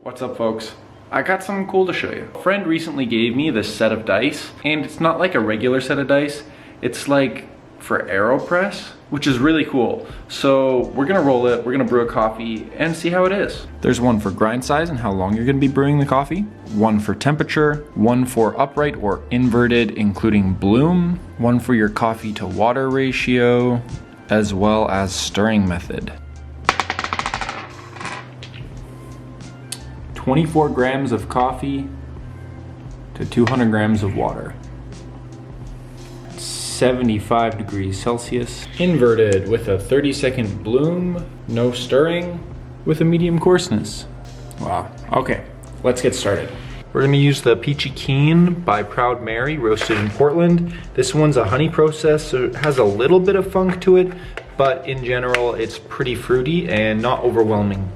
What's up, folks? I got something cool to show you. A friend recently gave me this set of dice, and it's not like a regular set of dice. It's like for AeroPress, which is really cool. So we're gonna roll it, we're gonna brew a coffee and see how it is. There's one for grind size and how long you're gonna be brewing the coffee, one for temperature, one for upright or inverted, including bloom, one for your coffee to water ratio, as well as stirring method. 24 grams of coffee to 200 grams of water. 75 degrees Celsius. Inverted with a 30-second bloom, no stirring, with a medium coarseness. Wow, okay, let's get started. We're gonna use the Peachy Keen by Proud Mary, roasted in Portland. This one's a honey process, so it has a little bit of funk to it, but in general, it's pretty fruity and not overwhelming.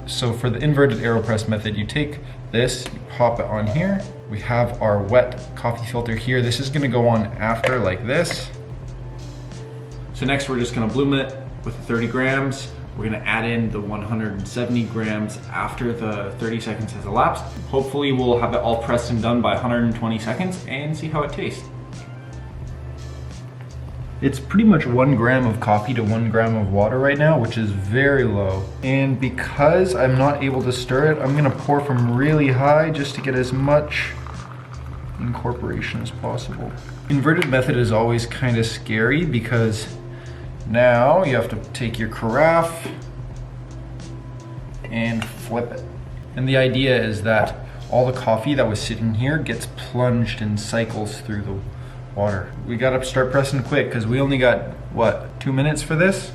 So for the inverted AeroPress method, you take this, you pop it on here. We have our wet coffee filter here. This is gonna go on after like this. So next we're just gonna bloom it with 30 grams. We're gonna add in the 170 grams after the 30 seconds has elapsed. Hopefully we'll have it all pressed and done by 120 seconds and see how it tastes. It's pretty much 1 gram of coffee to 1 gram of water right now, which is very low. And because I'm not able to stir it, I'm gonna pour from really high just to get as much incorporation as possible. Inverted method is always kind of scary because now you have to take your carafe and flip it. And the idea is that all the coffee that was sitting here gets plunged in cycles through the water. We gotta start pressing quick because we only got, what, 2 minutes for this?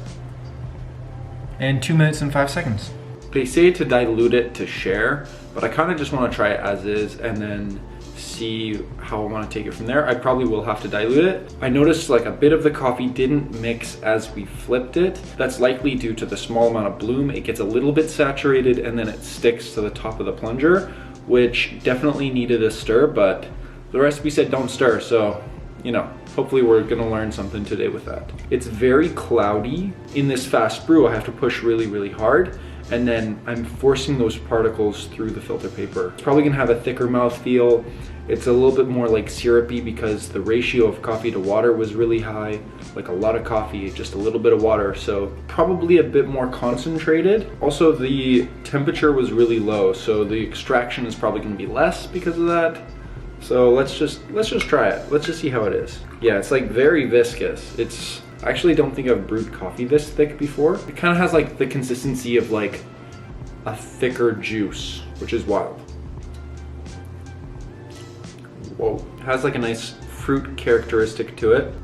And 2 minutes and 5 seconds. They say to dilute it to share, but I kind of just want to try it as is and then see how I want to take it from there. I probably will have to dilute it. I noticed like a bit of the coffee didn't mix as we flipped it. That's likely due to the small amount of bloom. It gets a little bit saturated and then it sticks to the top of the plunger, which definitely needed a stir, but the recipe said don't stir, so you know, hopefully we're gonna learn something today with that. It's very cloudy. In this fast brew, I have to push really, really hard, and then I'm forcing those particles through the filter paper. It's probably gonna have a thicker mouthfeel. It's a little bit more like syrupy because the ratio of coffee to water was really high, like a lot of coffee, just a little bit of water, so probably a bit more concentrated. Also, the temperature was really low, so the extraction is probably gonna be less because of that. So let's just try it. Let's just see how it is. Yeah, it's like very viscous. I actually don't think I've brewed coffee this thick before. It kind of has like the consistency of like a thicker juice, which is wild. Whoa. It has like a nice fruit characteristic to it,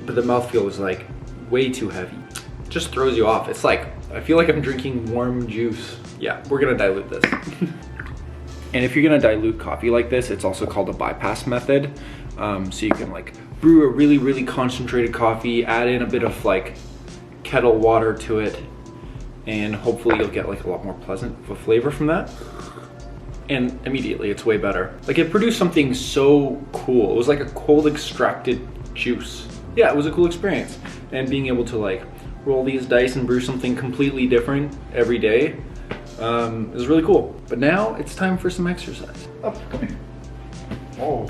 but the mouthfeel is like way too heavy. It just throws you off. It's like, I feel like I'm drinking warm juice. Yeah, we're gonna dilute this. And if you're gonna dilute coffee like this, it's also called a bypass method. So you can like brew a really, really concentrated coffee, add in a bit of like kettle water to it, and hopefully you'll get like a lot more pleasant of a flavor from that. And immediately it's way better. Like it produced something so cool. It was like a cold extracted juice. Yeah, it was a cool experience. And being able to like roll these dice and brew something completely different every day, it was really cool. But now it's time for some exercise. Up, come here. Oh,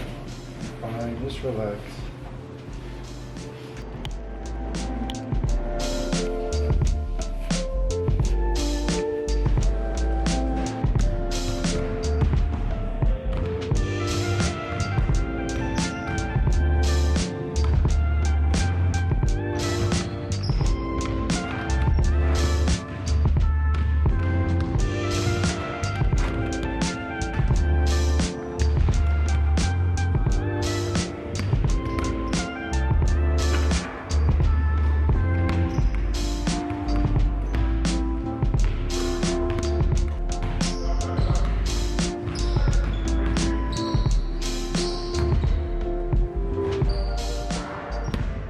fine, just relax.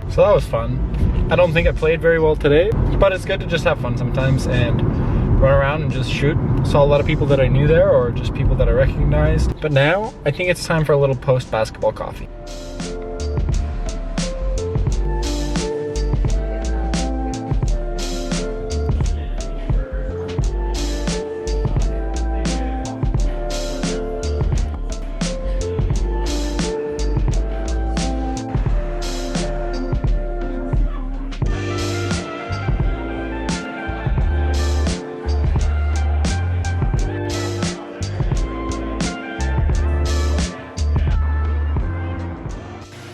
So that was fun. I don't think I played very well today, but it's good to just have fun sometimes and run around and just shoot. Saw a lot of people that I knew there or just people that I recognized. But now I think it's time for a little post-basketball coffee.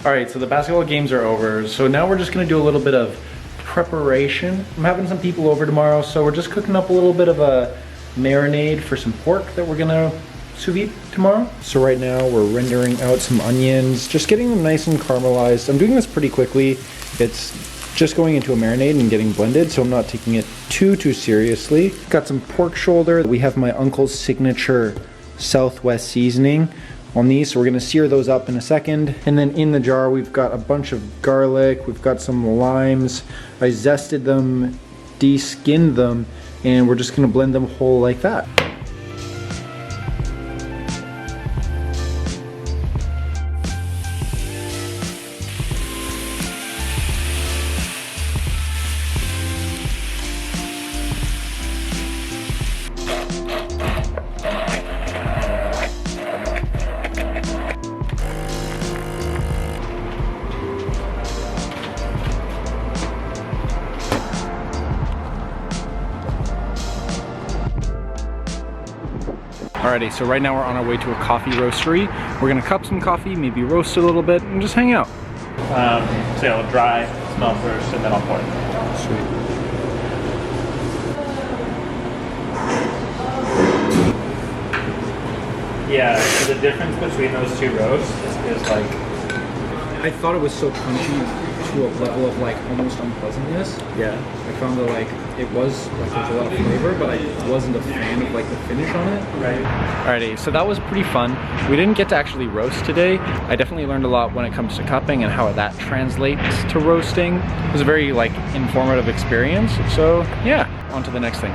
All right, so the basketball games are over. So now we're just gonna do a little bit of preparation. I'm having some people over tomorrow, so we're just cooking up a little bit of a marinade for some pork that we're gonna sous vide tomorrow. So right now we're rendering out some onions, just getting them nice and caramelized. I'm doing this pretty quickly. It's just going into a marinade and getting blended, so I'm not taking it too seriously. Got some pork shoulder. We have my uncle's signature Southwest seasoning on these, so we're gonna sear those up in a second. And then in the jar we've got a bunch of garlic, we've got some limes. I zested them, de-skinned them, and we're just gonna blend them whole like that. Alrighty, so right now we're on our way to a coffee roastery. We're gonna cup some coffee, maybe roast a little bit, and just hang out. So yeah, we'll dry, smell first, and then I'll pour it. Sweet. Yeah, so the difference between those two roasts is like... I thought it was so punchy to a level of like almost unpleasantness. Yeah. I found that like it was like there's a lot of flavor, but I wasn't a fan of like the finish on it. Right. Alrighty, so that was pretty fun. We didn't get to actually roast today. I definitely learned a lot when it comes to cupping and how that translates to roasting. It was a very like informative experience. So yeah, on to the next thing.